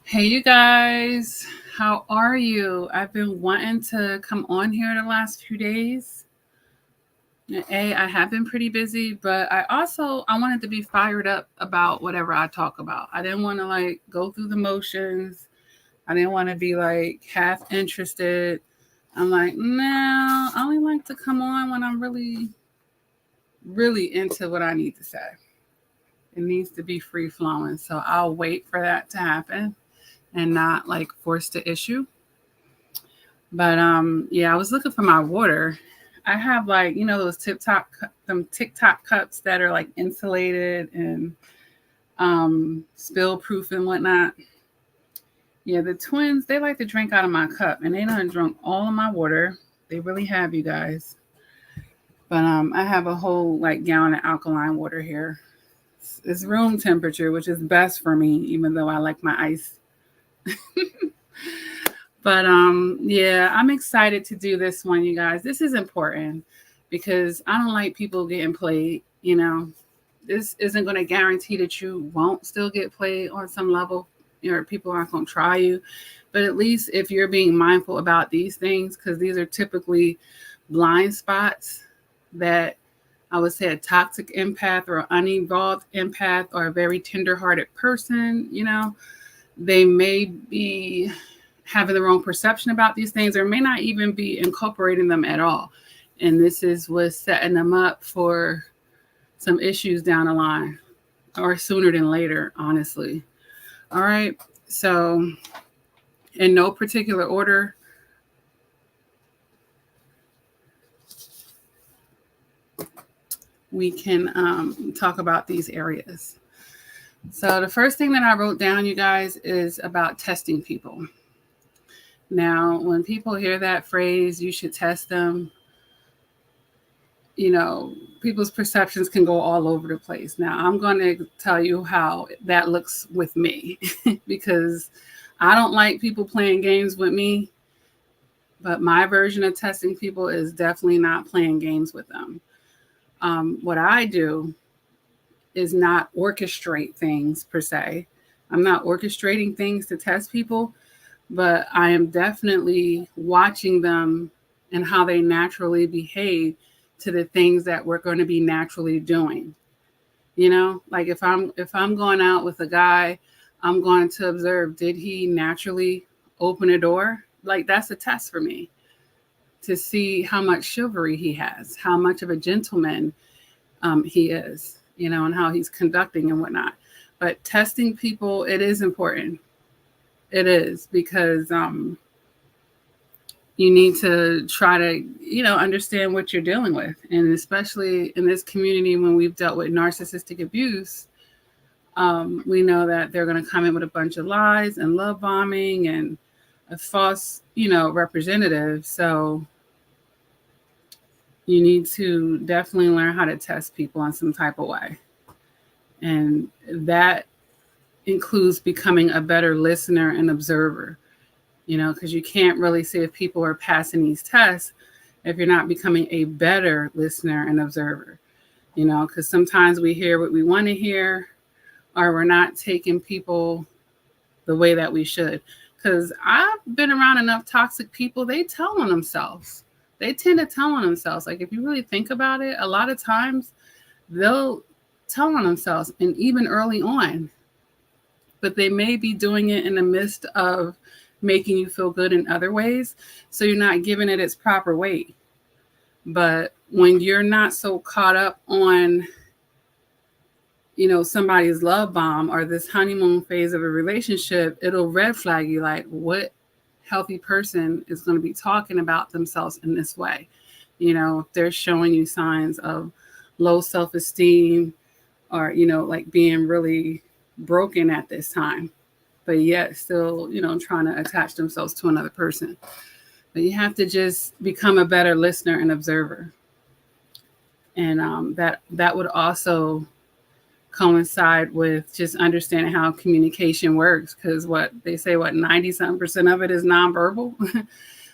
Hey, you guys, how are you? I've been wanting to come on here the last few days. I have been pretty busy, but I wanted to be fired up about whatever I talk about. I didn't want to like go through the motions. I didn't want to be like half interested. I'm like, no, I only like to come on when I'm really into what I need to say. It needs to be free flowing. So I'll wait for that to happen and not like force the issue. But yeah, I was looking for my water. I have like those TikTok cups that are like insulated and spill proof and whatnot. Yeah, the twins they like to drink out of my cup, and they done drunk all of my water. They really have, you guys. But I have a whole like gallon of alkaline water here. It's room temperature, which is best for me, even though I like my ice. But yeah, I'm excited to do this one, you guys. This is important because I don't like people getting played, This isn't going to guarantee that you won't still get played on some level, or people aren't going to try you. But at least if you're being mindful about these things, because these are typically blind spots that I would say a toxic empath or an unevolved empath or a very tender-hearted person, they may be having the wrong perception about these things or may not even be incorporating them at all. And this is what's setting them up for some issues down the line or sooner than later, honestly. All right. So, in no particular order, we can talk about these areas. So, the first thing that I wrote down, you guys, is about testing people. Now, when people hear that phrase, you should test them, people's perceptions can go all over the place. Now, I'm going to tell you how that looks with me because I don't like people playing games with me, but my version of testing people is definitely not playing games with them. What I do is not orchestrate things per se. I'm not orchestrating things to test people, but I am definitely watching them and how they naturally behave to the things that we're going to be naturally doing. Like if I'm going out with a guy, I'm going to observe, did he naturally open a door? Like that's a test for me to see how much chivalry he has, how much of a gentleman he is, and how he's conducting and whatnot. But testing people, it is important. It is because you need to try to understand what you're dealing with, and especially in this community when we've dealt with narcissistic abuse, we know that they're going to come in with a bunch of lies and love bombing and a false representative. So you need to definitely learn how to test people in some type of way, and that includes becoming a better listener and observer, because you can't really see if people are passing these tests if you're not becoming a better listener and observer, because sometimes we hear what we want to hear or we're not taking people the way that we should. Because I've been around enough toxic people, they tell on themselves. They tend to tell on themselves. Like if you really think about it, a lot of times they'll tell on themselves and even early on, but they may be doing it in the midst of making you feel good in other ways. So you're not giving it its proper weight. But when you're not so caught up on, somebody's love bomb or this honeymoon phase of a relationship, it'll red flag you like, what healthy person is going to be talking about themselves in this way? If they're showing you signs of low self-esteem or, like being really broken at this time, but yet still, trying to attach themselves to another person. But you have to just become a better listener and observer. And that would also coincide with just understanding how communication works, because what they say, 90-something% of it is nonverbal.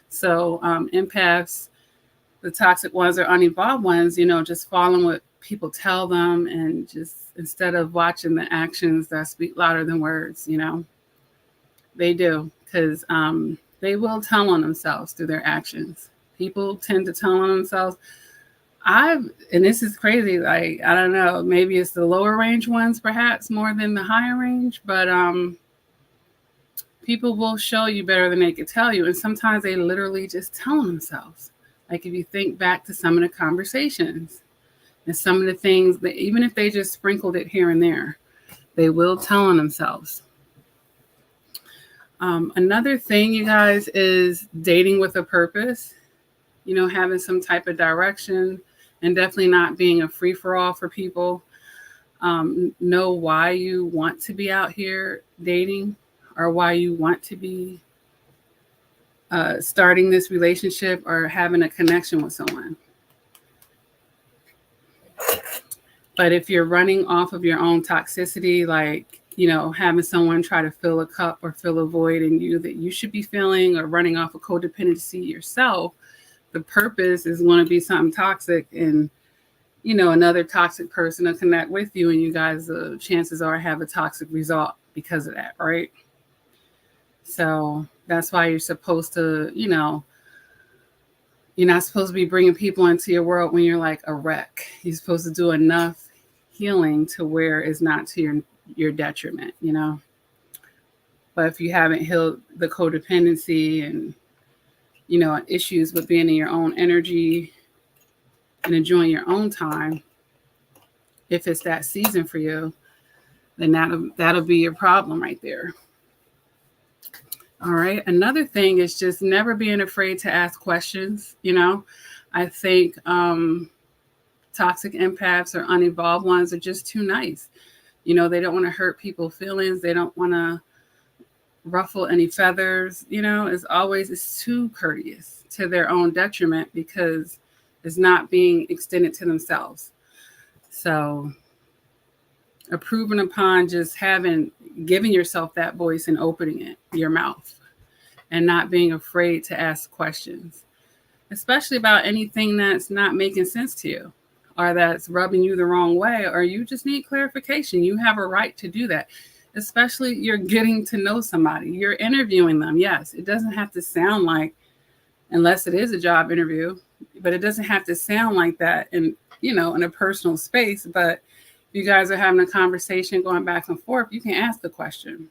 So empaths, the toxic ones or unevolved ones, just following what people tell them and just instead of watching the actions that speak louder than words. They do, because they will tell on themselves through their actions. People tend to tell on themselves. And this is crazy, like, I don't know, maybe it's the lower range ones perhaps more than the higher range, but people will show you better than they could tell you. And sometimes they literally just tell on themselves. Like if you think back to some of the conversations and some of the things that, even if they just sprinkled it here and there, they will tell on themselves. Another thing, you guys, is dating with a purpose, having some type of direction, and definitely not being a free-for-all for people. Know why you want to be out here dating, or why you want to be starting this relationship or having a connection with someone. But if you're running off of your own toxicity, like, having someone try to fill a cup or fill a void in you that you should be filling, or running off of codependency yourself, the purpose is going to be something toxic, and, another toxic person to connect with you, and you guys, the chances are, have a toxic result because of that, right? So that's why you're supposed to, you're not supposed to be bringing people into your world when you're like a wreck. You're supposed to do enough healing to where it's not to your detriment, But if you haven't healed the codependency and, issues with being in your own energy and enjoying your own time, if it's that season for you, then that'll be your problem right there. All right. Another thing is just never being afraid to ask questions. I think toxic empaths or unevolved ones are just too nice. They don't want to hurt people's feelings. They don't want to ruffle any feathers. It's too courteous to their own detriment, because it's not being extended to themselves. So approving upon just giving yourself that voice and opening your mouth, and not being afraid to ask questions, especially about anything that's not making sense to you, or that's rubbing you the wrong way, or you just need clarification. You have a right to do that. Especially you're getting to know somebody, you're interviewing them. Yes, it doesn't have to sound like, unless it is a job interview, but it doesn't have to sound like that in a personal space. But if you guys are having a conversation, going back and forth, you can ask the question.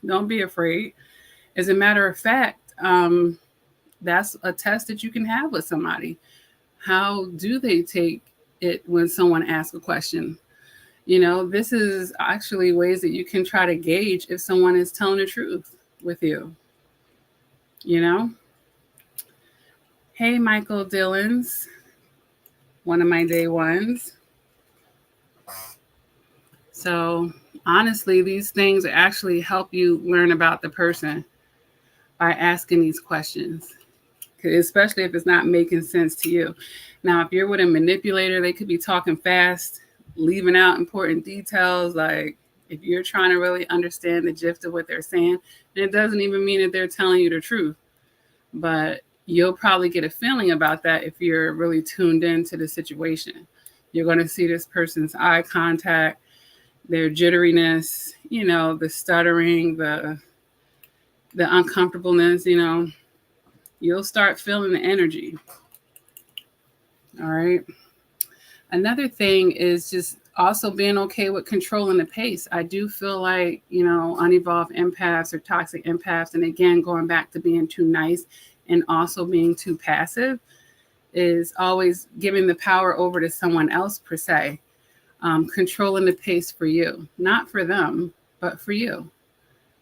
Don't be afraid. As a matter of fact, that's a test that you can have with somebody. How do they take it when someone asks a question? This is actually ways that you can try to gauge if someone is telling the truth with you. Hey, Michael Dillons, one of my day ones. So honestly, these things actually help you learn about the person by asking these questions, especially if it's not making sense to you. Now, if you're with a manipulator, they could be talking fast, leaving out important details. Like if you're trying to really understand the gist of what they're saying, and it doesn't even mean that they're telling you the truth, but you'll probably get a feeling about that if you're really tuned into the situation. You're going to see this person's eye contact, their jitteriness, the stuttering, the uncomfortableness, you'll start feeling the energy. All right. Another thing is just also being okay with controlling the pace. I do feel like, unevolved empaths or toxic empaths, and again, going back to being too nice and also being too passive, is always giving the power over to someone else per se, controlling the pace for you, not for them, but for you.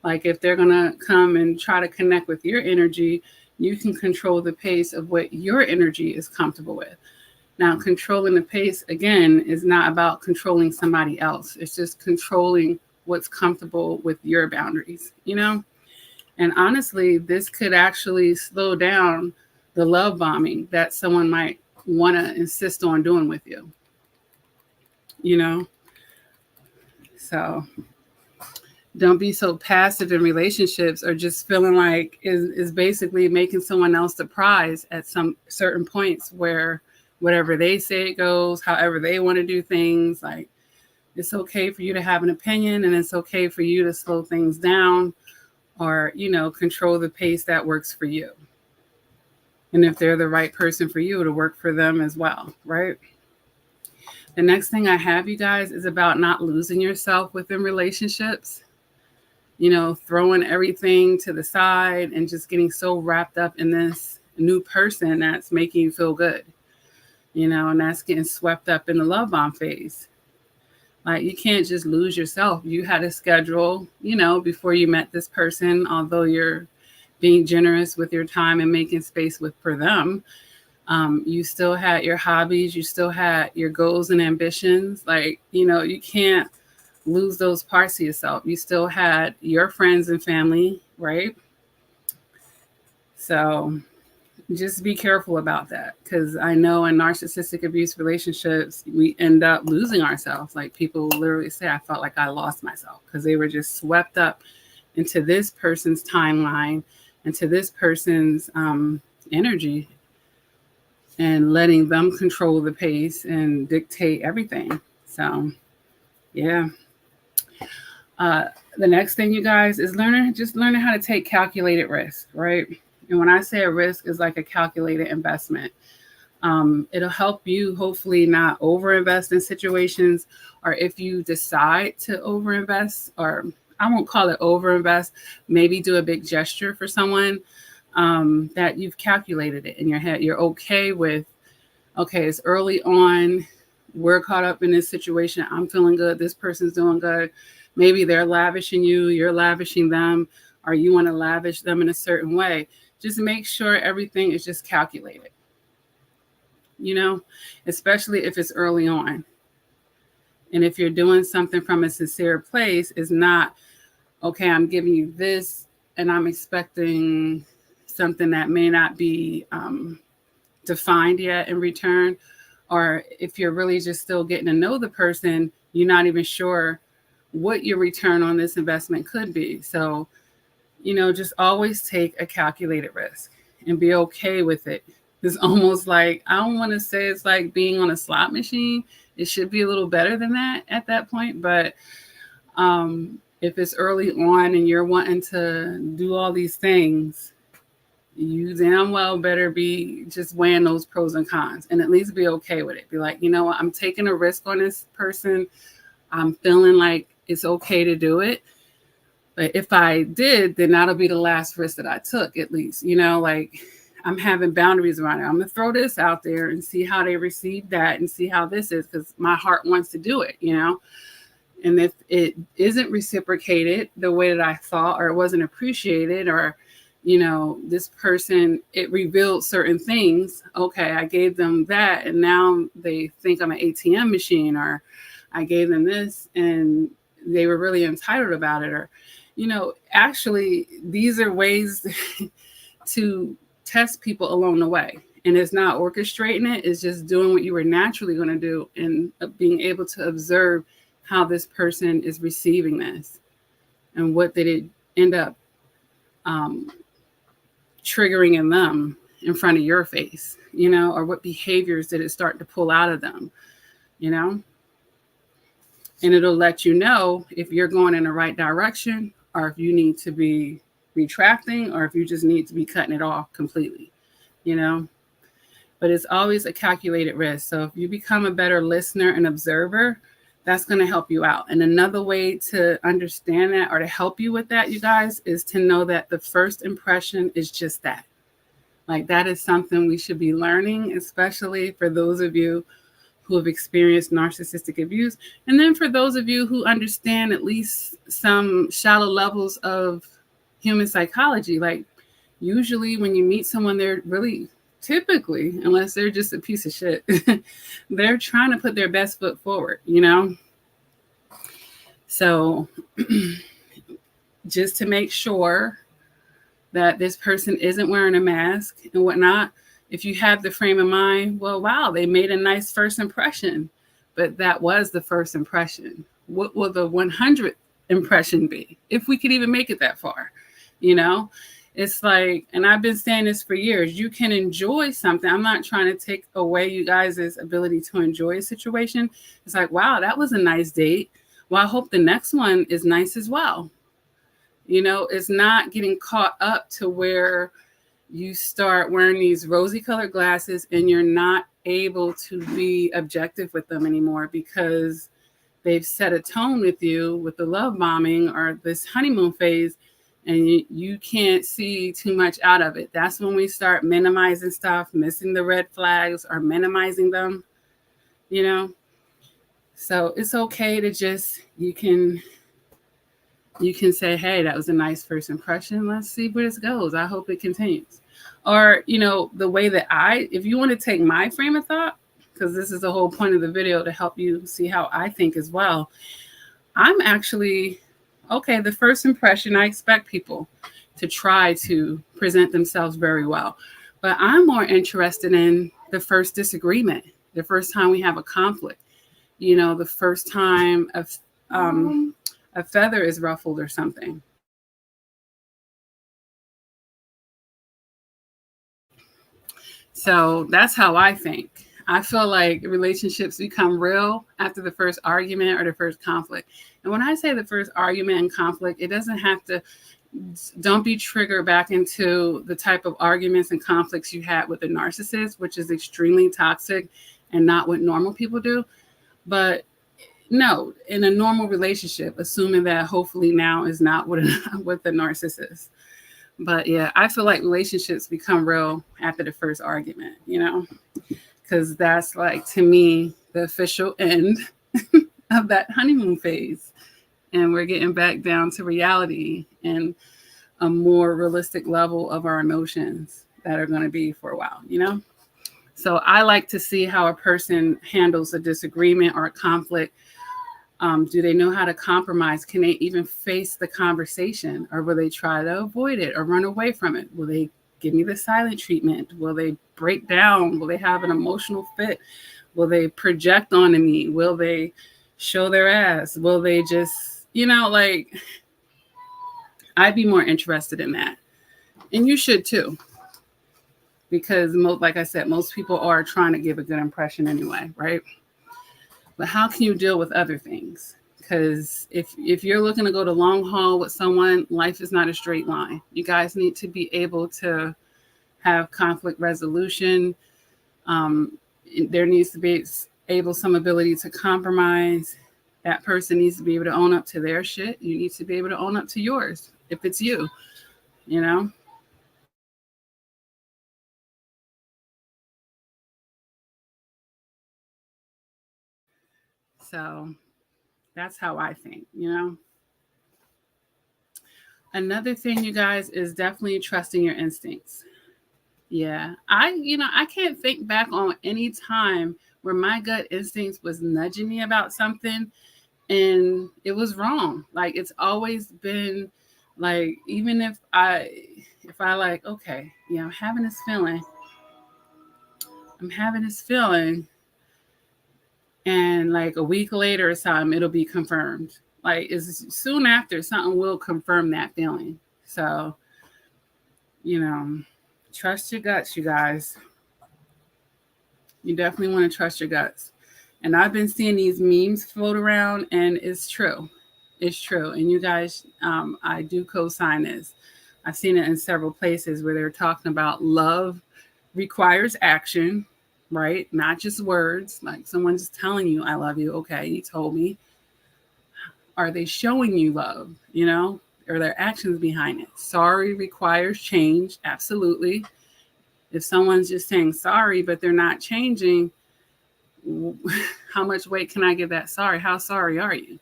Like if they're going to come and try to connect with your energy, you can control the pace of what your energy is comfortable with. Now, controlling the pace, again, is not about controlling somebody else. It's just controlling what's comfortable with your boundaries, And honestly, this could actually slow down the love bombing that someone might want to insist on doing with you, So don't be so passive in relationships, or just feeling like is basically making someone else the prize at some certain points where whatever they say it goes, however they want to do things. Like it's okay for you to have an opinion, and it's okay for you to slow things down, or, control the pace that works for you. And if they're the right person for you, to work for them as well, right? The next thing I have, you guys, is about not losing yourself within relationships. Throwing everything to the side and just getting so wrapped up in this new person that's making you feel good, and that's getting swept up in the love bomb phase. Like, you can't just lose yourself. You had a schedule, before you met this person, although you're being generous with your time and making space for them. You still had your hobbies. You still had your goals and ambitions. Like, you can't lose those parts of yourself. You still had your friends and family, right? So just be careful about that, because I know in narcissistic abuse relationships, we end up losing ourselves. Like, people literally say, I felt like I lost myself, because they were just swept up into this person's timeline, into this person's energy, and letting them control the pace and dictate everything. So, yeah. The next thing, you guys, is learning how to take calculated risk, right? And when I say a risk, is like a calculated investment. It'll help you hopefully not overinvest in situations, or if you decide to overinvest, or I won't call it overinvest, maybe do a big gesture for someone, that you've calculated it in your head. You're okay with, okay, it's early on. We're caught up in this situation. I'm feeling good. This person's doing good. Maybe they're lavishing you, you're lavishing them, or you want to lavish them in a certain way. Just make sure everything is just calculated, especially if it's early on. And if you're doing something from a sincere place, is not, okay, I'm giving you this and I'm expecting something that may not be defined yet in return. Or if you're really just still getting to know the person, you're not even sure what your return on this investment could be. So, just always take a calculated risk and be okay with it. It's almost like, I don't want to say it's like being on a slot machine. It should be a little better than that at that point. But if it's early on and you're wanting to do all these things, you damn well better be just weighing those pros and cons, and at least be okay with it. Be like, you know what, I'm taking a risk on this person. I'm feeling like it's okay to do it. But if I did, then that'll be the last risk that I took, at least. Like, I'm having boundaries around it. I'm going to throw this out there and see how they receive that and see how this is, because my heart wants to do it, And if it isn't reciprocated the way that I thought, or it wasn't appreciated, or, this person, it revealed certain things. Okay, I gave them that, and now they think I'm an ATM machine, or I gave them this and they were really entitled about it. Or, actually, these are ways to test people along the way. And it's not orchestrating it. It's just doing what you were naturally going to do, and being able to observe how this person is receiving this, and what did it end up triggering in them in front of your face, or what behaviors did it start to pull out of them, and it'll let you know if you're going in the right direction, or if you need to be retracting, or if you just need to be cutting it off completely, But it's always a calculated risk. So if you become a better listener and observer, that's going to help you out. And another way to understand that, or to help you with that, you guys, is to know that the first impression is just that. Like, that is something we should be learning, especially for those of you who have experienced narcissistic abuse. And then for those of you who understand at least some shallow levels of human psychology, like, usually when you meet someone, they're really, typically, unless they're just a piece of shit, they're trying to put their best foot forward, So just to make sure that this person isn't wearing a mask and whatnot, if you have the frame of mind, well, wow, they made a nice first impression, but that was the first impression. What will the 100th impression be, if we could even make it that far? It's like, and I've been saying this for years, you can enjoy something. I'm not trying to take away you guys' ability to enjoy a situation. It's like, wow, that was a nice date. Well, I hope the next one is nice as well. It's not getting caught up to where you start wearing these rosy colored glasses and you're not able to be objective with them anymore because they've set a tone with you with the love bombing or this honeymoon phase, and you can't see too much out of it. That's when we start minimizing stuff, missing the red flags or minimizing them, you know? So it's okay to just, you can say, hey, that was a nice first impression. Let's see where this goes. I hope it continues. Or, the way that if you want to take my frame of thought, because this is the whole point of the video to help you see how I think as well. I'm actually, okay, the first impression, I expect people to try to present themselves very well. But I'm more interested in the first disagreement, the first time we have a conflict, the first time a feather is ruffled or something. So that's how I think. I feel like relationships become real after the first argument or the first conflict. And when I say the first argument and conflict, it doesn't have to, don't be triggered back into the type of arguments and conflicts you had with a narcissist, which is extremely toxic and not what normal people do. But no, in a normal relationship, assuming that hopefully now is not with the narcissist. But yeah, I feel like relationships become real after the first argument, because that's like, to me, the official end of that honeymoon phase. And we're getting back down to reality and a more realistic level of our emotions that are going to be for a while, So I like to see how a person handles a disagreement or a conflict. Do they know how to compromise? Can they even face the conversation, or will they try to avoid it or run away from it? Will they give me the silent treatment? Will they break down? Will they have an emotional fit? Will they project onto me? Will they show their ass? Will they just, I'd be more interested in that. And you should too. Because like I said, most people are trying to give a good impression anyway, right? But how can you deal with other things? Because if you're looking to go the long haul with someone, life is not a straight line. You guys need to be able to have conflict resolution. There needs to be some ability to compromise. That person needs to be able to own up to their shit. You need to be able to own up to yours if it's you, So that's how I think, Another thing, you guys, is definitely trusting your instincts. Yeah. I can't think back on any time where my gut instincts was nudging me about something and it was wrong. Like, it's always been like, even if I like, okay, yeah, I'm having this feeling. And like a week later or something, it'll be confirmed. Like, it's soon after, something will confirm that feeling. So, trust your guts, you guys. You definitely want to trust your guts. And I've been seeing these memes float around, and it's true. It's true. And you guys, I do co-sign this. I've seen it in several places where they're talking about love requires action, right? Not just words. Like, someone's telling you, I love you. Okay, you told me. Are they showing you love? Are there actions behind it? Sorry requires change. Absolutely. If someone's just saying sorry, but they're not changing, how much weight can I give that sorry? How sorry are you?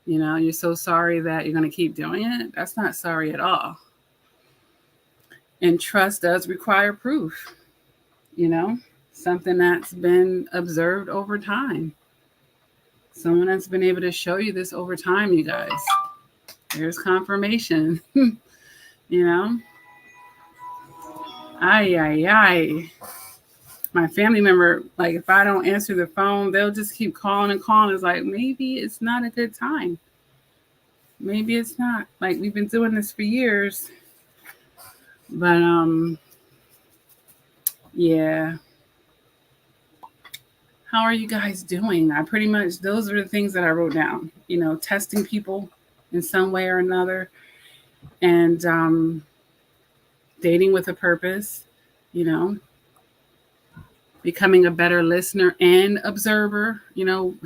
You're so sorry that you're going to keep doing it. That's not sorry at all. And trust does require proof, something that's been observed over time. Someone that's been able to show you this over time, you guys. There's confirmation, Ay. My family member, like, if I don't answer the phone, they'll just keep calling and calling. It's like, maybe it's not a good time. Maybe it's not. Like, we've been doing this for years. But, yeah. How are you guys doing? I pretty much, those are the things that I wrote down. Testing people in some way or another. and dating with a purpose, you know, becoming a better listener and observer,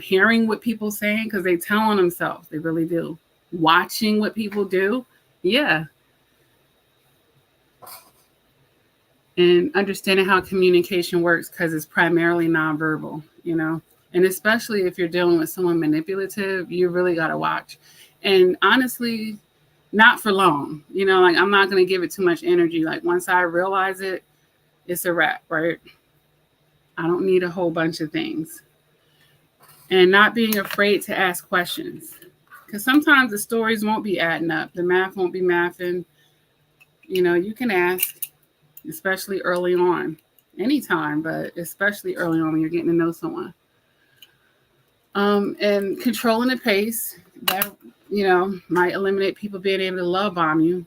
hearing what people saying because they tell on themselves. They really do. Watching what people do. Yeah. And understanding how communication works because it's primarily nonverbal, And especially if you're dealing with someone manipulative, you really got to watch. And honestly, not for long. Like I'm not going to give it too much energy. Like once I realize it, it's a wrap, right? I don't need a whole bunch of things. And not being afraid to ask questions. Because sometimes the stories won't be adding up. The math won't be mathing. You can ask, especially early on. Anytime, but especially early on when you're getting to know someone. And controlling the pace, that, might eliminate people being able to love bomb you.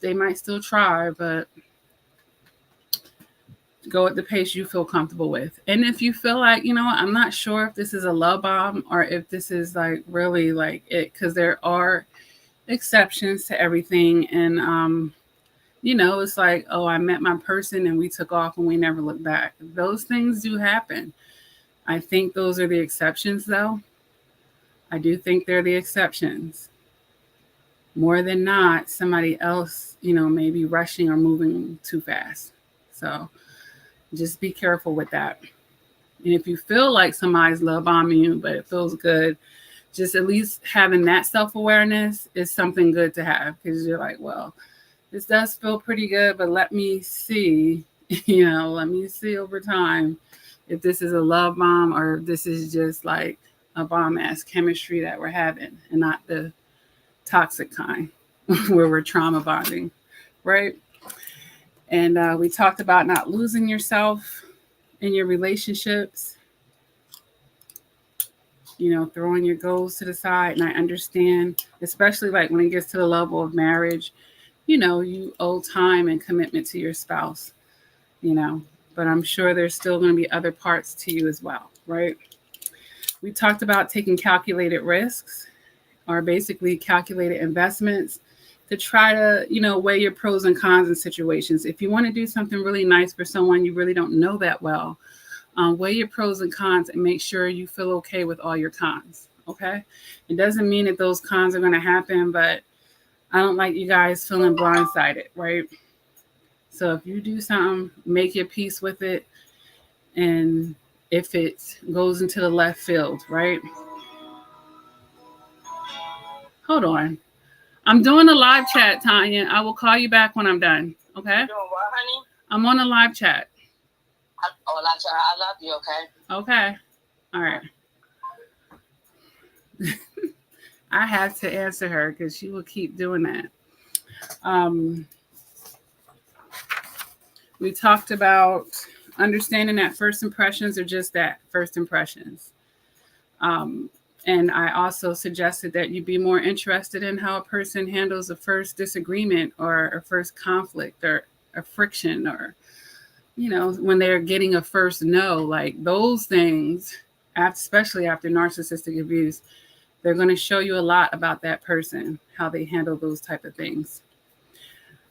They might still try, but go at the pace you feel comfortable with. And if you feel like, I'm not sure if this is a love bomb or if this is like really like it, because there are exceptions to everything. And, it's like, oh, I met my person and we took off and we never looked back. Those things do happen. I think those are the exceptions, though. I do think they're the exceptions. More than not, somebody else, may be rushing or moving too fast. So just be careful with that. And if you feel like somebody's love bombing you, but it feels good, just at least having that self-awareness is something good to have because you're like, well, this does feel pretty good, but let me see, let me see over time if this is a love bomb or if this is just like a bomb-ass chemistry that we're having and not the toxic kind where we're trauma bonding, right? And we talked about not losing yourself in your relationships, throwing your goals to the side. And I understand, especially like when it gets to the level of marriage, you owe time and commitment to your spouse, but I'm sure there's still going to be other parts to you as well, right? We talked about taking calculated risks or basically calculated investments to try to, weigh your pros and cons in situations. If you want to do something really nice for someone you really don't know that well, weigh your pros and cons and make sure you feel okay with all your cons, okay? It doesn't mean that those cons are going to happen, but I don't like you guys feeling blindsided, right? So if you do something, make your peace with it. And if it goes into the left field, right? Hold on. I'm doing a live chat, Tanya. I will call you back when I'm done. Okay? You doing what, honey? I'm on a live chat. Live chat. I love you, okay? Okay. All right. I have to answer her because she will keep doing that. We talked about understanding that first impressions are just that, first impressions. And I also suggested that you be more interested in how a person handles a first disagreement or a first conflict or a friction or, when they're getting a first no, like those things, especially after narcissistic abuse, they're going to show you a lot about that person, how they handle those type of things.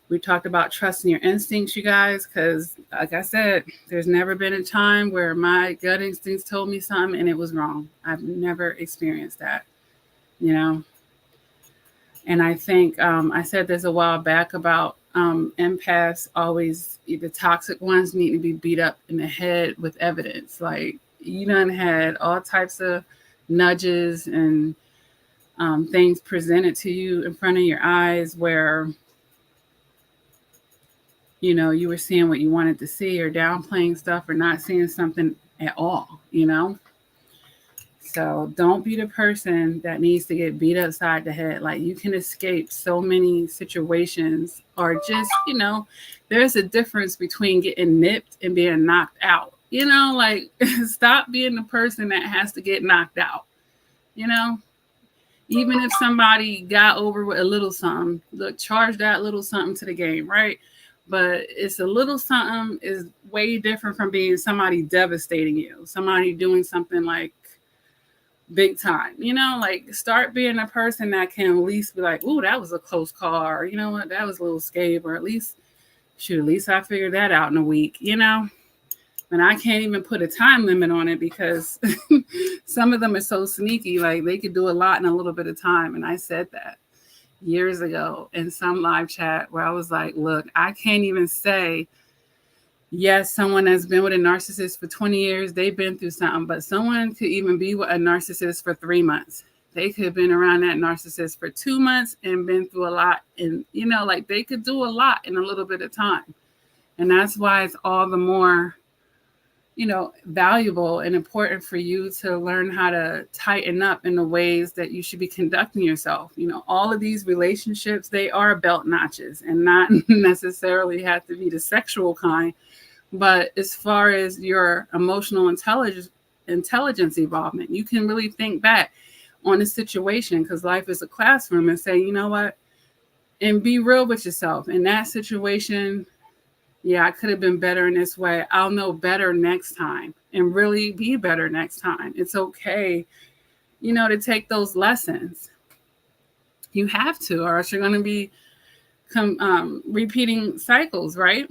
We talked about trusting your instincts, you guys, because like I said, there's never been a time where my gut instincts told me something and it was wrong. I've never experienced that, And I think I said this a while back about empaths always, the toxic ones need to be beat up in the head with evidence. Like you done had all types of nudges and things presented to you in front of your eyes where you were seeing what you wanted to see or downplaying stuff or not seeing something at all, So don't be the person that needs to get beat upside the head. Like you can escape so many situations or just, there's a difference between getting nipped and being knocked out. Like stop being the person that has to get knocked out, Even if somebody got over with a little something, look, charge that little something to the game, right? But it's a little something is way different from being somebody devastating you, somebody doing something like big time. Like start being a person that can at least be like, ooh, that was a close call, or you know what, that was a little scape, or at least I figured that out in a week, And I can't even put a time limit on it because some of them are so sneaky, like they could do a lot in a little bit of time. And I said that years ago in some live chat where I was like, look, I can't even say, yes, someone has been with a narcissist for 20 years, they've been through something, but someone could even be with a narcissist for 3 months. They could have been around that narcissist for 2 months and been through a lot. And, like they could do a lot in a little bit of time. And that's why it's all the more, valuable and important for you to learn how to tighten up in the ways that you should be conducting yourself. All of these relationships, they are belt notches and not necessarily have to be the sexual kind. But as far as your emotional intelligence involvement, you can really think back on a situation, because life is a classroom, and say, you know what, and be real with yourself. In that situation, yeah, I could have been better in this way. I'll know better next time and really be better next time. It's okay, to take those lessons. You have to, or else you're going to be repeating cycles, right?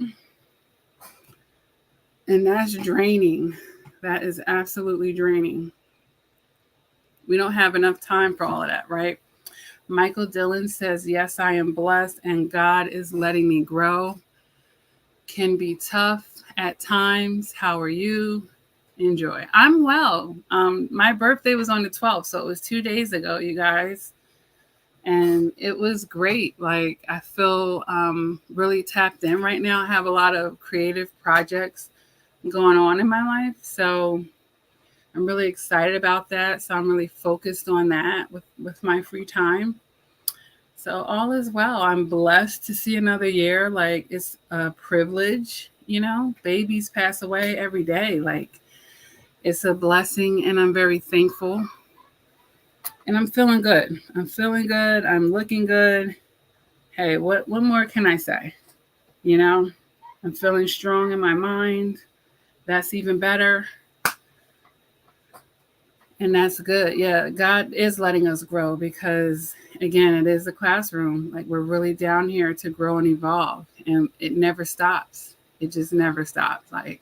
And that's draining. That is absolutely draining. We don't have enough time for all of that, right? Michael Dillon says, yes, I am blessed and God is letting me grow. Can be tough at times. How are you? Enjoy. I'm well. My birthday was on the 12th, so it was 2 days ago, you guys. And it was great. Like, I feel really tapped in right now. I have a lot of creative projects going on in my life. So I'm really excited about that. So I'm really focused on that with my free time. So all is well. I'm blessed to see another year. Like, it's a privilege, babies pass away every day. Like, it's a blessing and I'm very thankful. And I'm feeling good. I'm looking good. Hey, what more can I say? I'm feeling strong in my mind. That's even better. And that's good. Yeah, God is letting us grow because, again, it is a classroom. Like, we're really down here to grow and evolve. And it never stops. It just never stops. Like,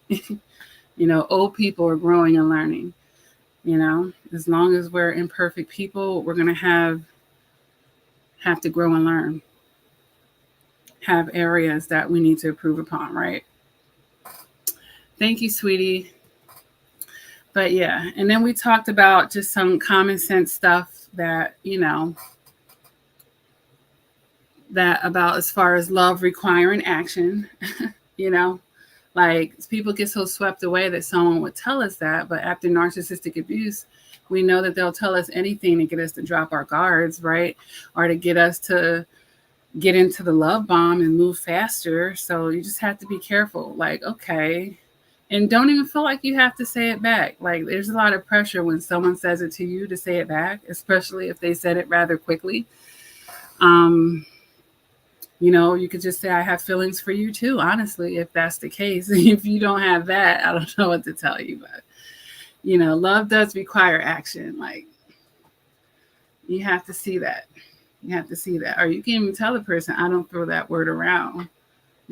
old people are growing and learning. As long as we're imperfect people, we're going to have to grow and learn. Have areas that we need to improve upon, right? Thank you, sweetie. But yeah, and then we talked about just some common sense stuff that, that about as far as love requiring action, like people get so swept away that someone would tell us that. But after narcissistic abuse, we know that they'll tell us anything to get us to drop our guards, right? Or to get us to get into the love bomb and move faster. So you just have to be careful. Like, okay. And don't even feel like you have to say it back. Like, there's a lot of pressure when someone says it to you to say it back, especially if they said it rather quickly. You could just say, I have feelings for you too, honestly, if that's the case. If you don't have that, I don't know what to tell you. But, love does require action. Like, you have to see that. You have to see that. Or you can even tell the person, I don't throw that word around.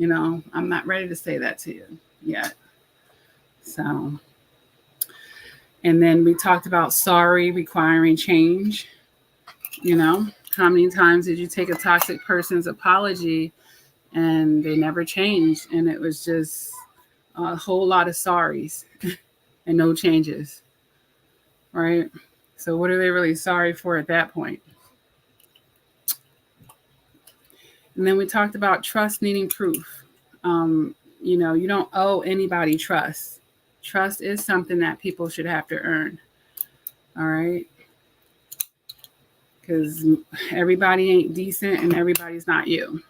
I'm not ready to say that to you yet. So, and then we talked about sorry requiring change. How many times did you take a toxic person's apology and they never changed? And it was just a whole lot of sorries and no changes, right? So what are they really sorry for at that point? And then we talked about trust needing proof. You don't owe anybody trust. Trust is something that people should have to earn. All right. Because everybody ain't decent and everybody's not you.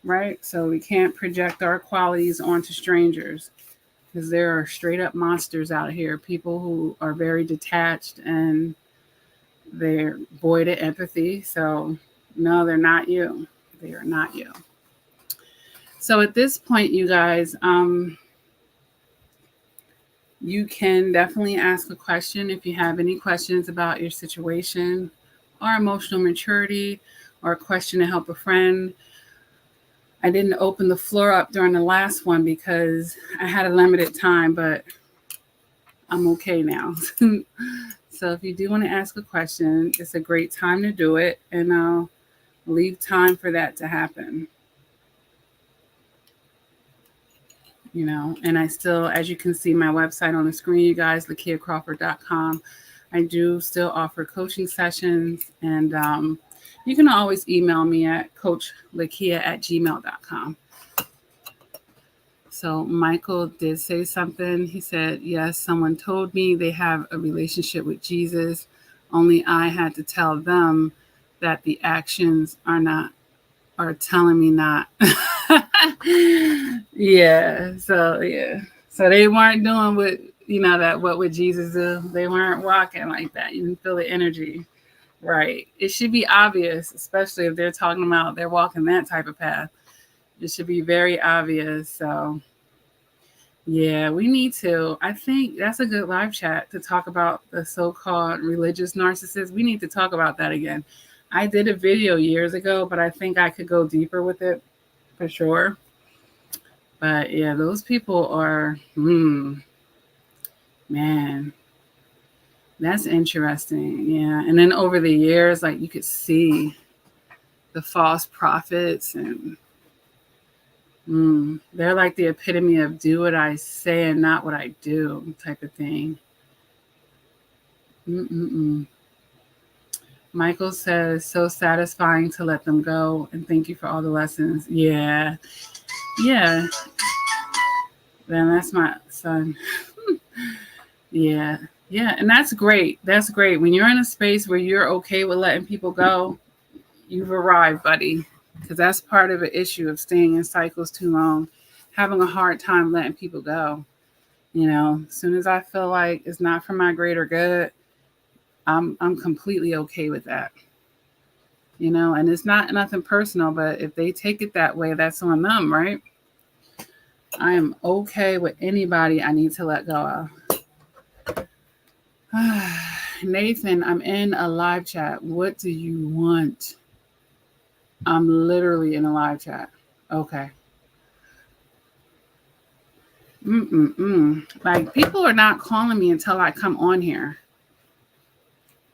Right? So we can't project our qualities onto strangers because there are straight up monsters out here. People who are very detached and they're void of empathy. So no, they're not you. They are not you. So at this point, you guys, You can definitely ask a question if you have any questions about your situation or emotional maturity or a question to help a friend. I didn't open the floor up during the last one because I had a limited time, but I'm okay now. So if you do want to ask a question, it's a great time to do it, and I'll leave time for that to happen. And I still, as you can see my website on the screen, you guys, lakiacrawford.com. I do still offer coaching sessions, and you can always email me at coachlakia@gmail.com. So Michael did say something. He said, yes, someone told me they have a relationship with Jesus. Only I had to tell them that the actions are telling me not. Yeah. So they weren't doing what would Jesus do? They weren't walking like that. You can feel the energy. Right. It should be obvious, especially if they're talking about they're walking that type of path. It should be very obvious. So yeah, we need to. I think that's a good live chat to talk about the so-called religious narcissists. We need to talk about that again. I did a video years ago, but I think I could go deeper with it for sure. But yeah, those people are, man, that's interesting. Yeah. And then over the years, like you could see the false prophets and they're like the epitome of do what I say and not what I do type of thing. Michael says, so satisfying to let them go. And thank you for all the lessons. Yeah. Yeah. Then that's my son. Yeah. Yeah. And that's great. That's great. When you're in a space where you're okay with letting people go, you've arrived, buddy. Because that's part of the issue of staying in cycles too long, having a hard time letting people go. As soon as I feel like it's not for my greater good, I'm completely okay with that. And it's not nothing personal, but if they take it that way, that's on them, right? I am okay with anybody I need to let go of. Nathan, I'm in a live chat. What do you want? I'm literally in a live chat. Okay. Like, people are not calling me until I come on here.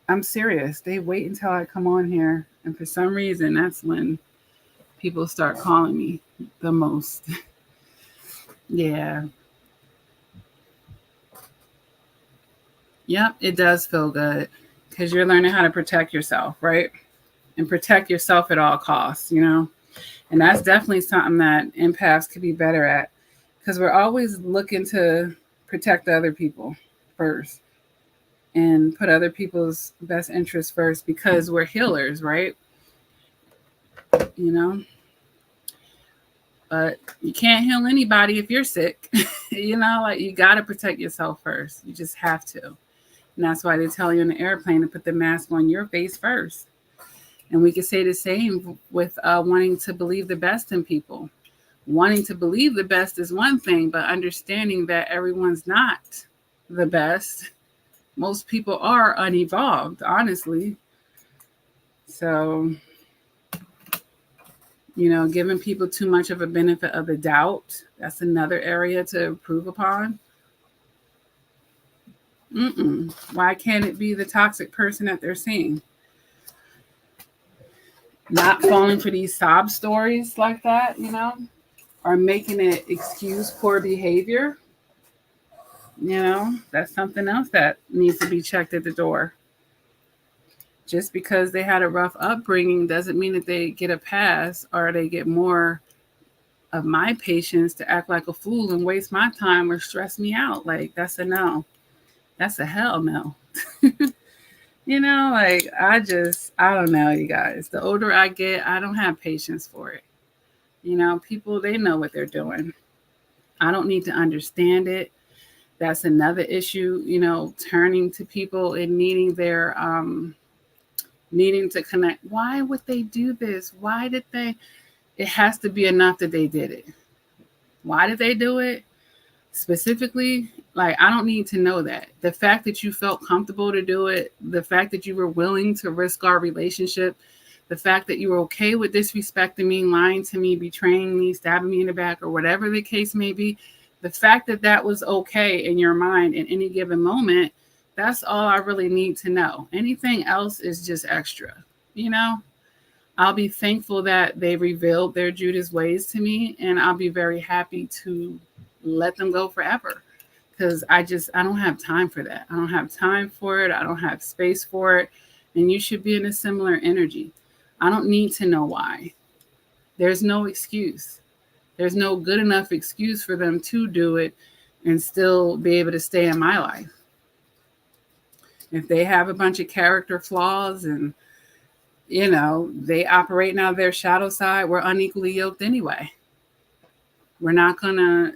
I'm serious. They wait until I come on here. And for some reason, that's when people start calling me the most. Yeah. Yep, it does feel good because you're learning how to protect yourself, right? And protect yourself at all costs, And that's definitely something that empaths could be better at because we're always looking to protect other people first and put other people's best interests first because we're healers, right? But you can't heal anybody if you're sick. Like you got to protect yourself first. You just have to. And that's why they tell you in the airplane to put the mask on your face first. And we could say the same with wanting to believe the best in people. Wanting to believe the best is one thing, but understanding that everyone's not the best. Most people are unevolved, honestly. So, giving people too much of a benefit of the doubt, that's another area to improve upon. Why can't it be the toxic person that they're seeing? Not falling for these sob stories like that, or making it excuse poor behavior. That's something else that needs to be checked at the door. Just because they had a rough upbringing doesn't mean that they get a pass or they get more of my patience to act like a fool and waste my time or stress me out. Like, that's a no. That's a hell no. Like, I don't know, you guys. The older I get, I don't have patience for it. People, they know what they're doing. I don't need to understand it. That's another issue, turning to people and needing to connect. Why would they do this? Why did they? It has to be enough that they did it. Why did they do it? specifically, like, I don't need to know that. The fact that you felt comfortable to do it, the fact that you were willing to risk our relationship, the fact that you were okay with disrespecting me, lying to me, betraying me, stabbing me in the back, or whatever the case may be, the fact that that was okay in your mind in any given moment, that's all I really need to know. Anything else is just extra, you know? I'll be thankful that they revealed their Judas ways to me, and I'll be very happy to let them go forever. Because I don't have time for that. I don't have time for it. I don't have space for it. And you should be in a similar energy. I don't need to know why. There's no excuse. There's no good enough excuse for them to do it and still be able to stay in my life. If they have a bunch of character flaws and they operate out of their shadow side, we're unequally yoked anyway. We're not gonna,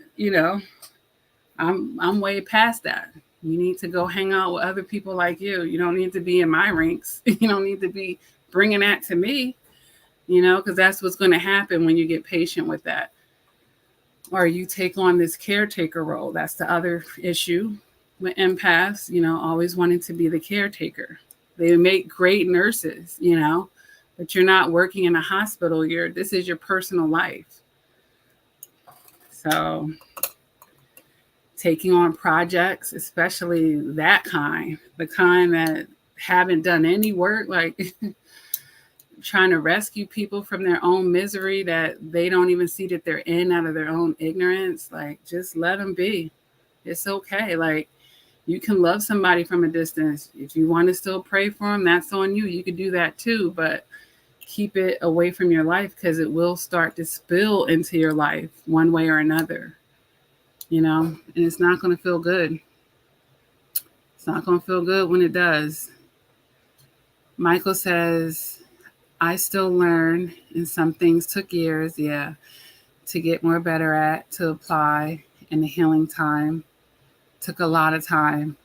I'm way past that. You need to go hang out with other people like you. You don't need to be in my ranks. You don't need to be bringing that to me, because that's what's going to happen when you get patient with that. Or you take on this caretaker role. That's the other issue with empaths, always wanting to be the caretaker. They make great nurses, but you're not working in a hospital. This is your personal life. So taking on projects, especially that kind, the kind that haven't done any work, like trying to rescue people from their own misery that they don't even see that they're in out of their own ignorance, like just let them be. It's okay. Like, you can love somebody from a distance. If you want to still pray for them, that's on you. You could do that too, but keep it away from your life because it will start to spill into your life one way or another, and it's not going to feel good. It's not going to feel good when it does. Michael says, I still learn, and some things took years, to get more better at, to apply, and the healing time took a lot of time.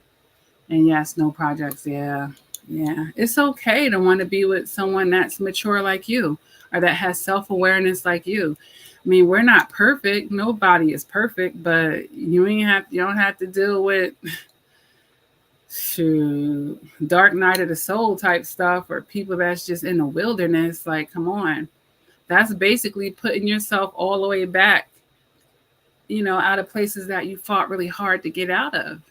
And yes, no projects, yeah. It's okay to want to be with someone that's mature like you or that has self-awareness like you. I mean, we're not perfect. Nobody is perfect, but you don't have to deal with dark night of the soul type stuff or people that's just in the wilderness. Like, come on. That's basically putting yourself all the way back, out of places that you fought really hard to get out of.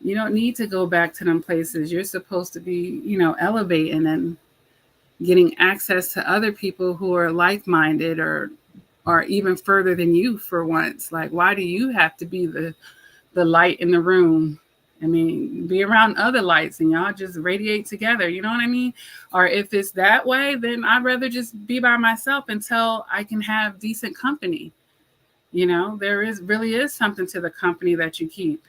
You don't need to go back to them places. You're supposed to be, elevating and getting access to other people who are like-minded or even further than you for once. Like, why do you have to be the light in the room? I mean, be around other lights and y'all just radiate together. You know what I mean? Or if it's that way, then I'd rather just be by myself until I can have decent company. There really is something to the company that you keep.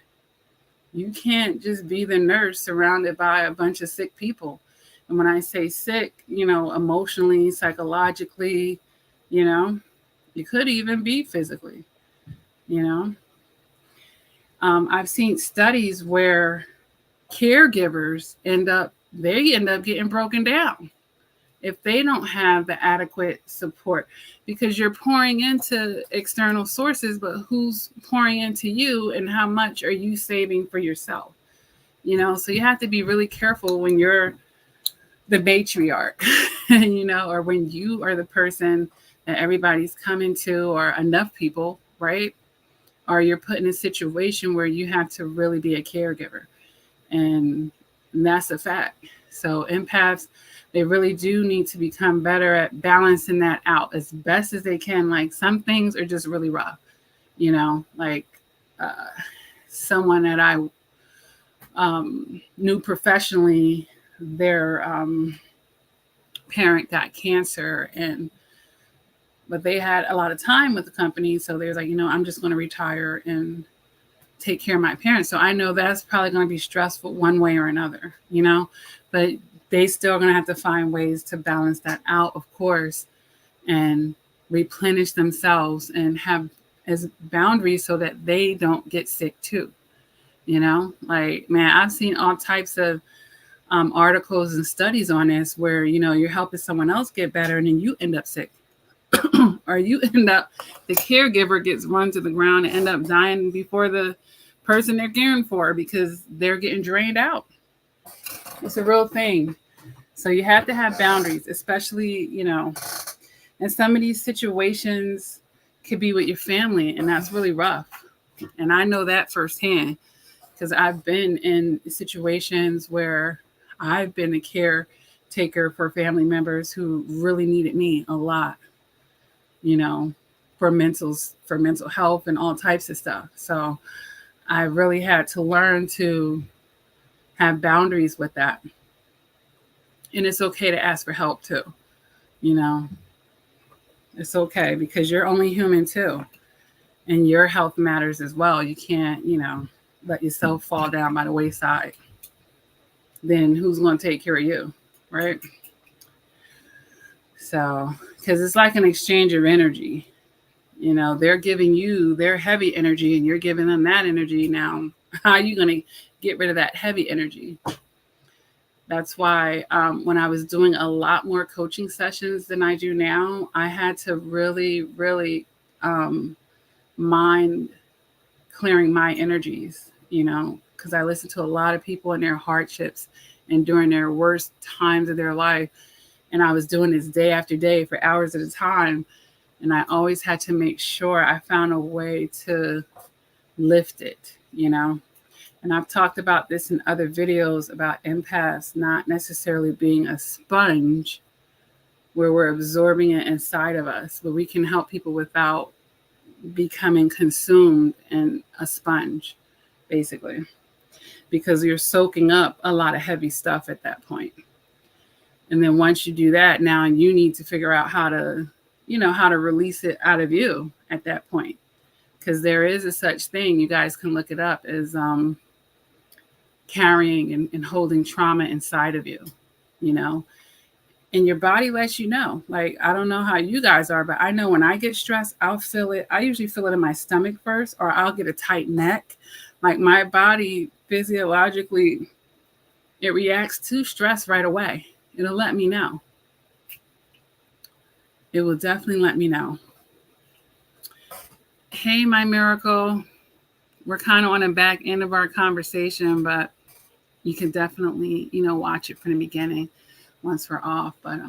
You can't just be the nurse surrounded by a bunch of sick people. And when I say sick, emotionally, psychologically, you could even be physically, I've seen studies where caregivers end up getting broken down if they don't have the adequate support, because you're pouring into external sources, but who's pouring into you and how much are you saving for yourself? So you have to be really careful when you're the matriarch, or when you are the person that everybody's coming to, or enough people, right? Or you're put in a situation where you have to really be a caregiver. And that's a fact. So empaths, they really do need to become better at balancing that out as best as they can. Like, some things are just really rough, like someone that I knew professionally, their parent got cancer, but they had a lot of time with the company. So they was like, I'm just going to retire and take care of my parents. So I know that's probably going to be stressful one way or another, but they still going to have to find ways to balance that out, of course, and replenish themselves and have as boundaries so that they don't get sick too. Like, man, I've seen all types of articles and studies on this where, you're helping someone else get better and then you end up sick. or you end up, the caregiver gets run to the ground and end up dying before the person they're caring for because they're getting drained out. It's a real thing. So you have to have boundaries, especially, and some of these situations could be with your family, and that's really rough. And I know that firsthand because I've been in situations where I've been a caretaker for family members who really needed me a lot, for mental health and all types of stuff. So I really had to learn to have boundaries with that. And it's okay to ask for help too. You know, it's okay because you're only human too. And your health matters as well. You can't, let yourself fall down by the wayside. Then who's going to take care of you? Right. So, because it's like an exchange of energy. They're giving you their heavy energy and you're giving them that energy. Now, how are you going to get rid of that heavy energy? That's why when I was doing a lot more coaching sessions than I do now, I had to really, really mind clearing my energies, because I listen to a lot of people in their hardships and during their worst times of their life. And I was doing this day after day for hours at a time. And I always had to make sure I found a way to lift it, And I've talked about this in other videos about empaths not necessarily being a sponge where we're absorbing it inside of us, but we can help people without becoming consumed in a sponge, basically, because you're soaking up a lot of heavy stuff at that point. And then once you do that, now you need to figure out how to release it out of you at that point. Because there is a such thing, you guys can look it up, as carrying and holding trauma inside of you, and your body lets you know. Like, I don't know how you guys are, but I know when I get stressed, I'll feel it. I usually feel it in my stomach first, or I'll get a tight neck. Like, my body physiologically, it reacts to stress right away. It'll let me know. It will definitely let me know. Hey, my miracle. We're kind of on the back end of our conversation, but you can definitely, watch it from the beginning once we're off. But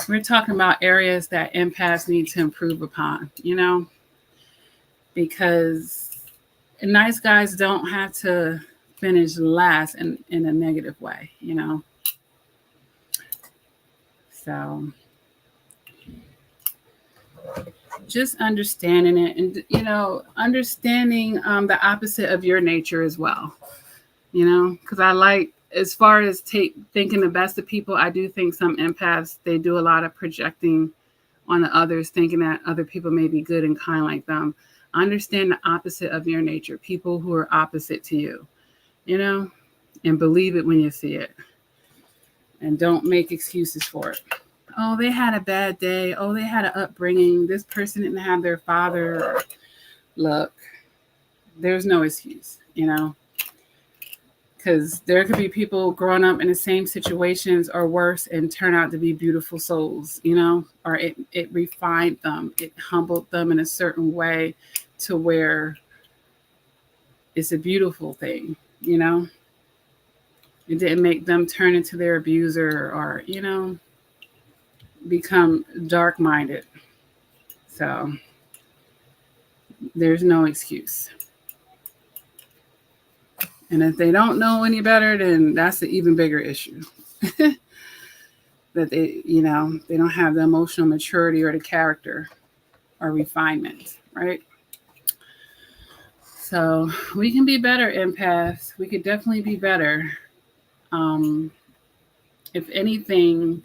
we're talking about areas that empaths need to improve upon, because nice guys don't have to finish last in a negative way, So just understanding it and, understanding the opposite of your nature as well, because I like, as far as thinking the best of people, I do think some empaths, they do a lot of projecting on the others, thinking that other people may be good and kind like them. Understand the opposite of your nature, people who are opposite to you, and believe it when you see it. And don't make excuses for it. Oh, they had a bad day. Oh, they had an upbringing. This person didn't have their father. Look, there's no excuse, because there could be people growing up in the same situations or worse and turn out to be beautiful souls, or it refined them. It humbled them in a certain way to where it's a beautiful thing, It didn't make them turn into their abuser or, become dark-minded. So there's no excuse. And if they don't know any better, then that's an even bigger issue. That they don't have the emotional maturity or the character or refinement, right? So we can be better, empaths. We could definitely be better. If anything,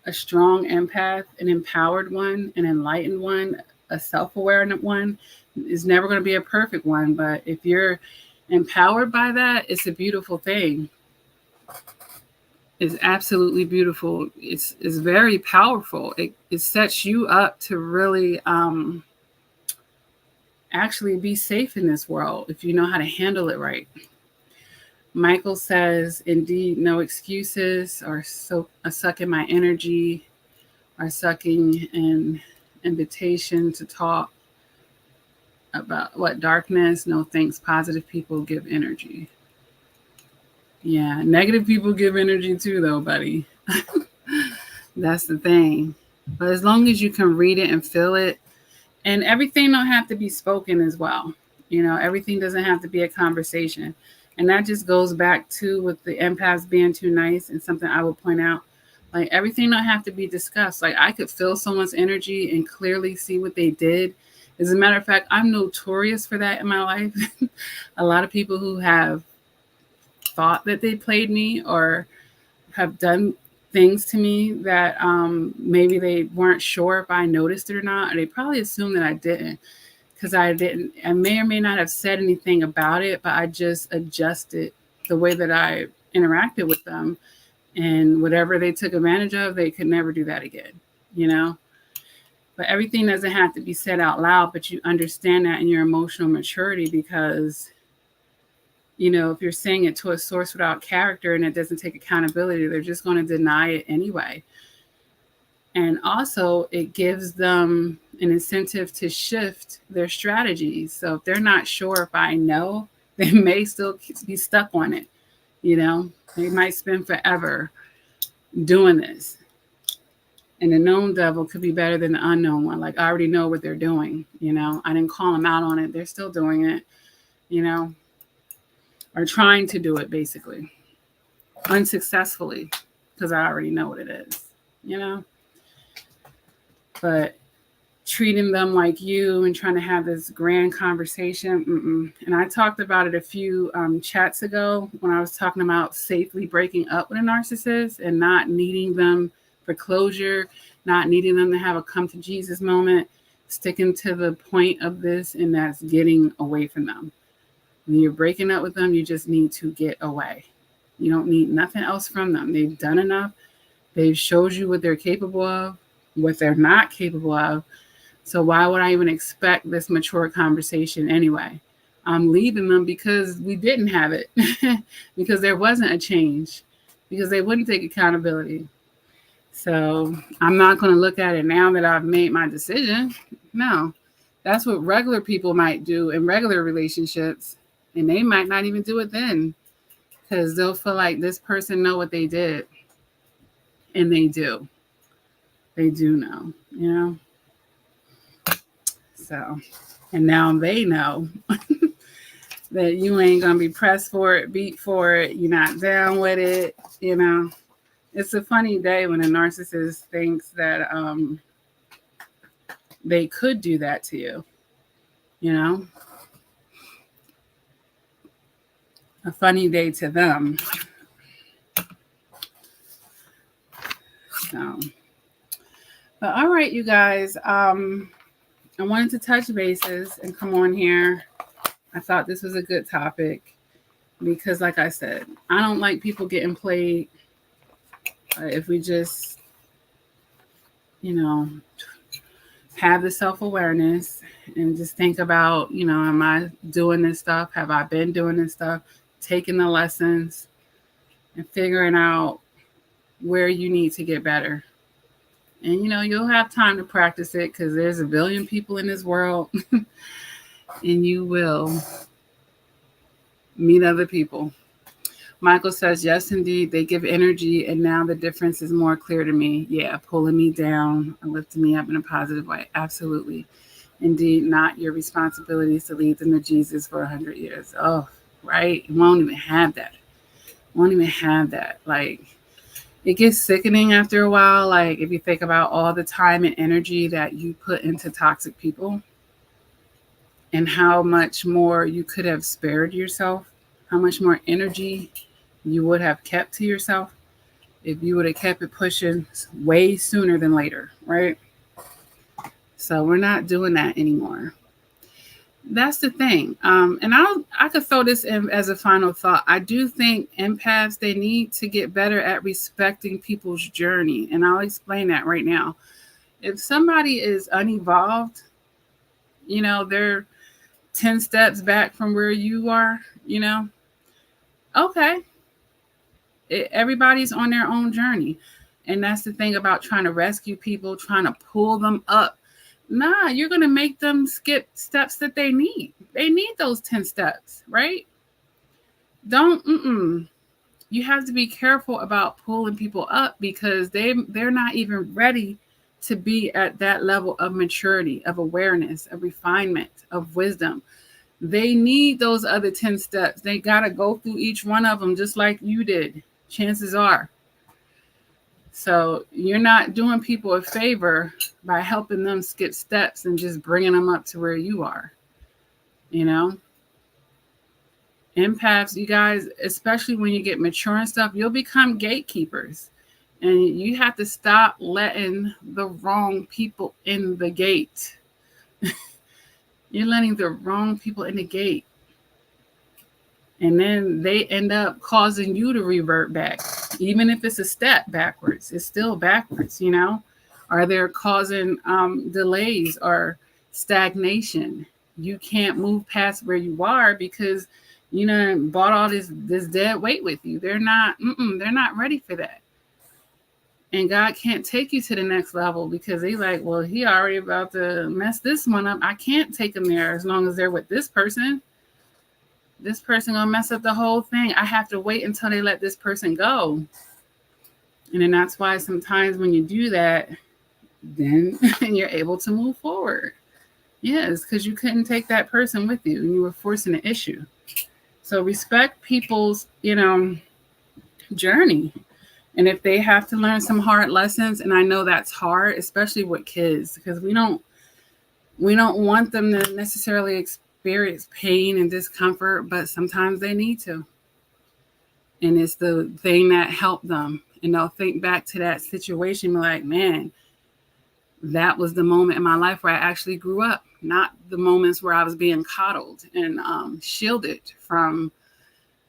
a strong empath, an empowered one, an enlightened one, a self-aware one is never going to be a perfect one. But if you're empowered by that, it's a beautiful thing. It's absolutely beautiful. It's very powerful. It sets you up to really actually be safe in this world if you know how to handle it right. Michael says, indeed, no excuses or a suck in my energy are sucking an invitation to talk about what darkness, no thanks, positive people give energy. Yeah, negative people give energy too, though, buddy. That's the thing. But as long as you can read it and feel it, and everything don't have to be spoken as well. Everything doesn't have to be a conversation. And that just goes back to with the empaths being too nice, and something I would point out. Like, everything don't have to be discussed. Like, I could feel someone's energy and clearly see what they did. As a matter of fact, I'm notorious for that in my life. A lot of people who have thought that they played me or have done things to me that maybe they weren't sure if I noticed it or not, or they probably assumed that I didn't, because I didn't. I may or may not have said anything about it, but I just adjusted the way that I interacted with them, and whatever they took advantage of, they could never do that again, you know? But everything doesn't have to be said out loud, but you understand that in your emotional maturity, because if you're saying it to a source without character and it doesn't take accountability, they're just going to deny it anyway. And also, it gives them an incentive to shift their strategies. So if they're not sure if I know, they may still be stuck on it. They might spend forever doing this. And the known devil could be better than the unknown one. Like, I already know what they're doing. I didn't call them out on it. They're still doing it, or trying to do it, basically, unsuccessfully, because I already know what it is, But treating them like you and trying to have this grand conversation, and I talked about it a few chats ago when I was talking about safely breaking up with a narcissist and not needing them for closure, not needing them to have a come to Jesus moment, sticking to the point of this, and that's getting away from them. When you're breaking up with them, you just need to get away. You don't need nothing else from them. They've done enough. They've showed you what they're capable of, what they're not capable of. So why would I even expect this mature conversation anyway? I'm leaving them because we didn't have it, because there wasn't a change, because they wouldn't take accountability. So I'm not going to look at it now that I've made my decision. No, that's what regular people might do in regular relationships. And they might not even do it then, because they'll feel like this person know what they did. And they do. They do know, So, and now they know that you ain't going to be pressed for it, beat for it. You're not down with it, It's a funny day when a narcissist thinks that they could do that to you, A funny day to them. So, but all right, you guys. I wanted to touch bases and come on here. I thought this was a good topic because, like I said, I don't like people getting played. If we just, have the self-awareness and just think about, am I doing this stuff? Have I been doing this stuff? Taking the lessons and figuring out where you need to get better. And, you'll have time to practice it because there's a billion people in this world and you will meet other people. Michael says, yes, indeed, they give energy, and now the difference is more clear to me. Yeah, pulling me down and lifting me up in a positive way. Absolutely. Indeed, not your responsibility to lead them to Jesus for 100 years. Oh, right? You won't even have that. Like, it gets sickening after a while. Like, if you think about all the time and energy that you put into toxic people and how much more you could have spared yourself, how much more energy you would have kept to yourself if you would have kept it pushing way sooner than later, right? So we're not doing that anymore. That's the thing. And I could throw this in as a final thought. I do think empaths, they need to get better at respecting people's journey. And I'll explain that right now. If somebody is unevolved, they're 10 steps back from where you are, okay. Everybody's on their own journey. And that's the thing about trying to rescue people, trying to pull them up. Nah, you're going to make them skip steps that they need. They need those 10 steps, right? Don't. You have to be careful about pulling people up because they're not even ready to be at that level of maturity, of awareness, of refinement, of wisdom. They need those other 10 steps. They got to go through each one of them just like you did, chances are. So you're not doing people a favor by helping them skip steps and just bringing them up to where you are. You know, empaths, you guys, especially when you get mature and stuff, you'll become gatekeepers. And you have to stop letting the wrong people in the gate. You're letting the wrong people in the gate. And then they end up causing you to revert back. Even if it's a step backwards, it's still backwards, you know? Or they're causing delays or stagnation. You can't move past where you are because you know bought all this dead weight with you. They're not ready for that. And God can't take you to the next level because he's like, well, he already about to mess this one up. I can't take them there as long as they're with this person. This person gonna mess up the whole thing. I have to wait until they let this person go. And then that's why sometimes when you do that, then you're able to move forward. Yes, because you couldn't take that person with you and you were forcing an issue. So respect people's, journey. And if they have to learn some hard lessons, and I know that's hard, especially with kids, because we don't want them to necessarily experience pain and discomfort, but sometimes they need to. And it's the thing that helped them. And they'll think back to that situation like, man, that was the moment in my life where I actually grew up, not the moments where I was being coddled and shielded from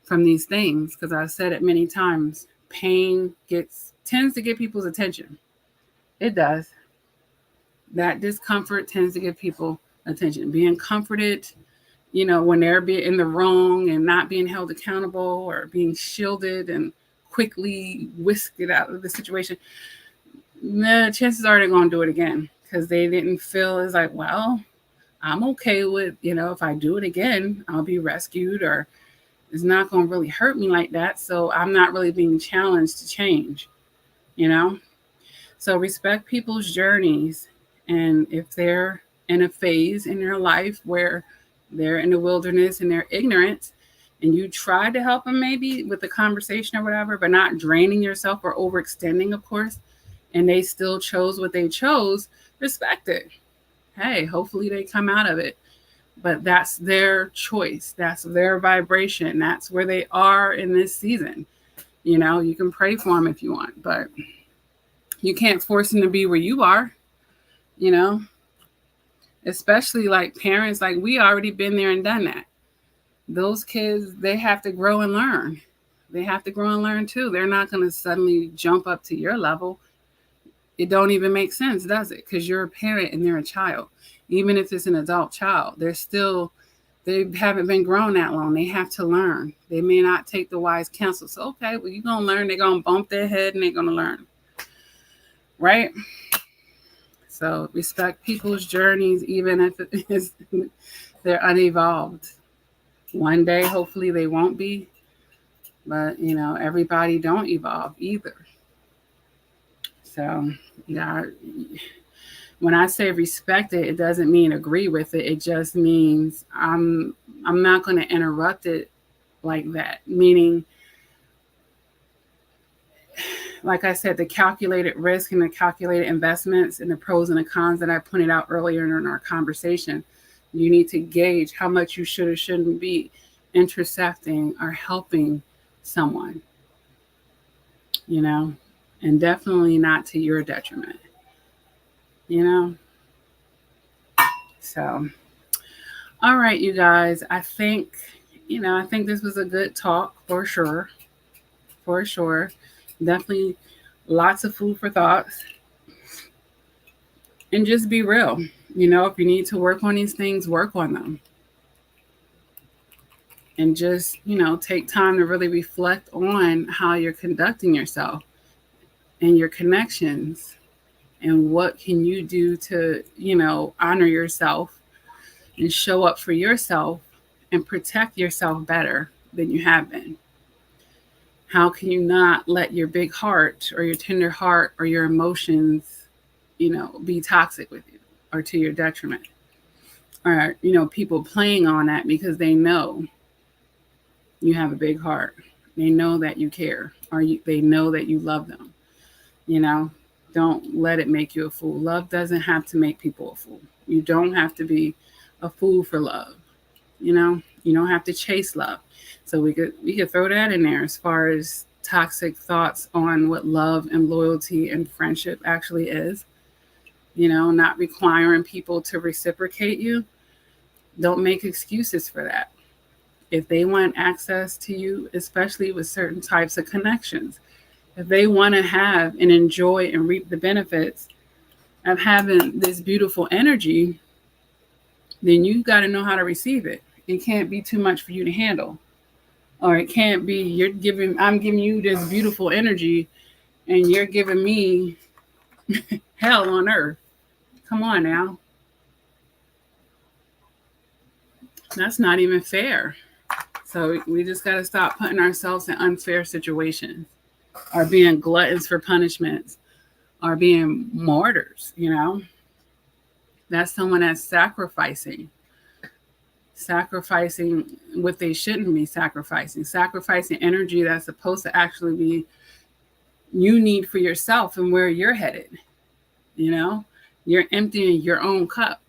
these things. Because I've said it many times, pain tends to get people's attention. It does. That discomfort tends to give people attention. Being comforted, when they're being in the wrong and not being held accountable or being shielded and quickly whisked out of the situation, the chances are they're going to do it again because they didn't feel as like, well, I'm okay with, if I do it again, I'll be rescued or it's not going to really hurt me like that. So I'm not really being challenged to change, So respect people's journeys. And if they're in a phase in their life where they're in the wilderness and they're ignorant, and you try to help them maybe with the conversation or whatever, but not draining yourself or overextending, of course, and they still chose what they chose, respect it. Hey, hopefully they come out of it. But that's their choice. That's their vibration. That's where they are in this season. You can pray for them if you want, but you can't force them to be where you are, especially like parents, like we already been there and done that. Those kids, they have to grow and learn. They have to grow and learn too. They're not going to suddenly jump up to your level. It don't even make sense, does it? Because you're a parent and they're a child. Even if it's an adult child, they haven't been grown that long. They have to learn. They may not take the wise counsel. So, okay, well, you're going to learn. They're going to bump their head and they're going to learn. Right? So respect people's journeys, even if they're unevolved. One day, hopefully, they won't be. But, everybody don't evolve either. So, yeah, when I say respect it, it doesn't mean agree with it. It just means I'm not going to interrupt it like that. Meaning, like I said, the calculated risk and the calculated investments and the pros and the cons that I pointed out earlier in our conversation, you need to gauge how much you should or shouldn't be intercepting or helping someone, and definitely not to your detriment, So, all right, you guys, I think this was a good talk for sure. For sure. Definitely lots of food for thought. And just be real. If you need to work on these things, work on them. And just, take time to really reflect on how you're conducting yourself and your connections, and what can you do to, honor yourself and show up for yourself and protect yourself better than you have been. How can you not let your big heart or your tender heart or your emotions, be toxic with you or to your detriment? Or, people playing on that because they know you have a big heart. They know that you care, or they know that you love them. You know, don't let it make you a fool. Love doesn't have to make people a fool. You don't have to be a fool for love. You don't have to chase love. So we could throw that in there as far as toxic thoughts on what love and loyalty and friendship actually is. Not requiring people to reciprocate you. Don't make excuses for that. If they want access to you, especially with certain types of connections, if they want to have and enjoy and reap the benefits of having this beautiful energy, then you got to know how to receive it. It can't be too much for you to handle. Or it can't be I'm giving you this beautiful energy and you're giving me hell on earth. Come on now. That's not even fair. So we just got to stop putting ourselves in unfair situations, or being gluttons for punishments, or being martyrs. That's someone that's sacrificing what they shouldn't be sacrificing energy that's supposed to actually be you need for yourself and where you're headed. You're emptying your own cup.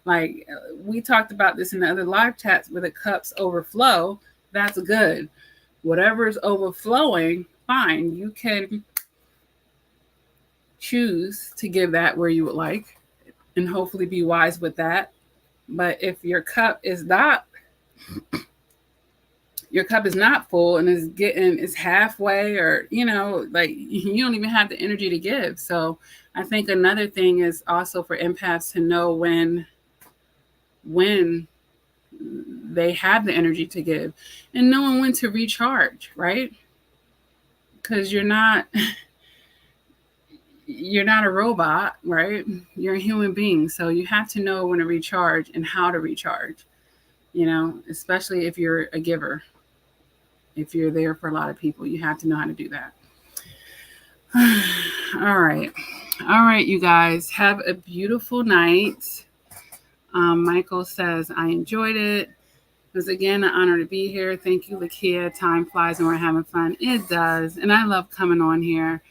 Like we talked about this in the other live chats, where the cups overflow, that's good. Whatever's overflowing, fine. You can choose to give that where you would like and hopefully be wise with that. But if your cup is not full and is halfway, or like you don't even have the energy to give. So I think another thing is also for empaths to know when they have the energy to give, and knowing when to recharge, right? Because you're not a robot, right? You're a human being, so you have to know when to recharge and how to recharge, especially if you're a giver. If you're there for a lot of people, you have to know how to do that. All right, you guys, have a beautiful night. Michael says, I enjoyed it. It was, again, an honor to be here. Thank you, Lakia. Time flies when we're having fun. It does. And I love coming on here.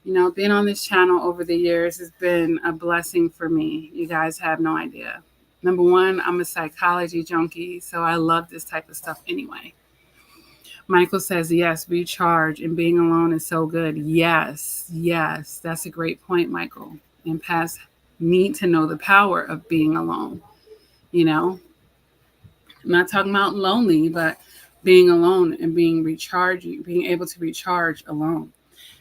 Being on this channel over the years has been a blessing for me. You guys have no idea. Number one, I'm a psychology junkie, so I love this type of stuff anyway. Michael says, yes, recharge, and being alone is so good. Yes, that's a great point, Michael. Empaths need to know the power of being alone. I'm not talking about lonely, but being alone and being able to recharge alone.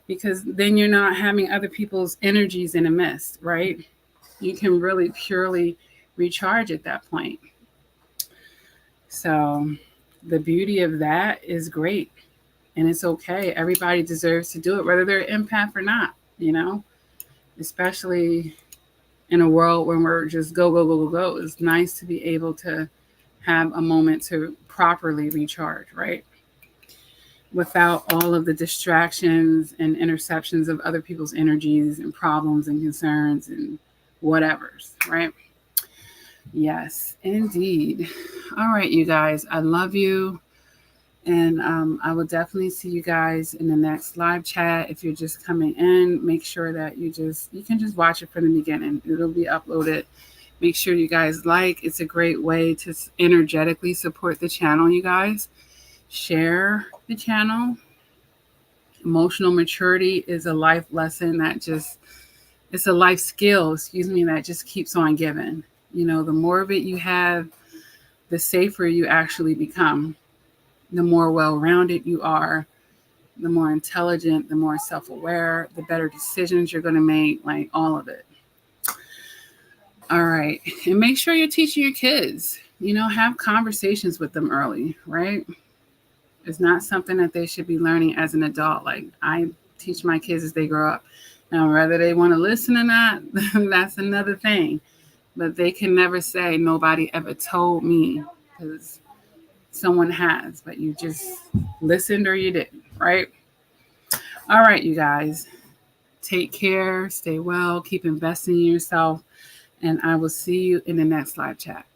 Because then you're not having other people's energies in a mist, right? You can really purely recharge at that point. So the beauty of that is great. And it's okay. Everybody deserves to do it, whether they're an empath or not, especially in a world when we're just go, go, go, go, go. It's nice to be able to have a moment to properly recharge, right? Without all of the distractions and interceptions of other people's energies and problems and concerns and whatevers, right? Yes, indeed. All right, you guys, I love you. And I will definitely see you guys in the next live chat. If you're just coming in, make sure that you can just watch it from the beginning. It'll be uploaded. Make sure you guys it's a great way to energetically support the channel, you guys. Share the channel. Emotional maturity is a life lesson it's a life skill, that just keeps on giving. The more of it you have, the safer you actually become. The more well-rounded you are, the more intelligent, the more self-aware, the better decisions you're going to make, like all of it. All right. And make sure you're teaching your kids, have conversations with them early, right? It's not something that they should be learning as an adult. Like, I teach my kids as they grow up. Now, whether they want to listen or not, that's another thing. But they can never say nobody ever told me, because someone has, but you just listened or you didn't, right? All right, you guys. Take care, stay well, keep investing in yourself, and I will see you in the next live chat.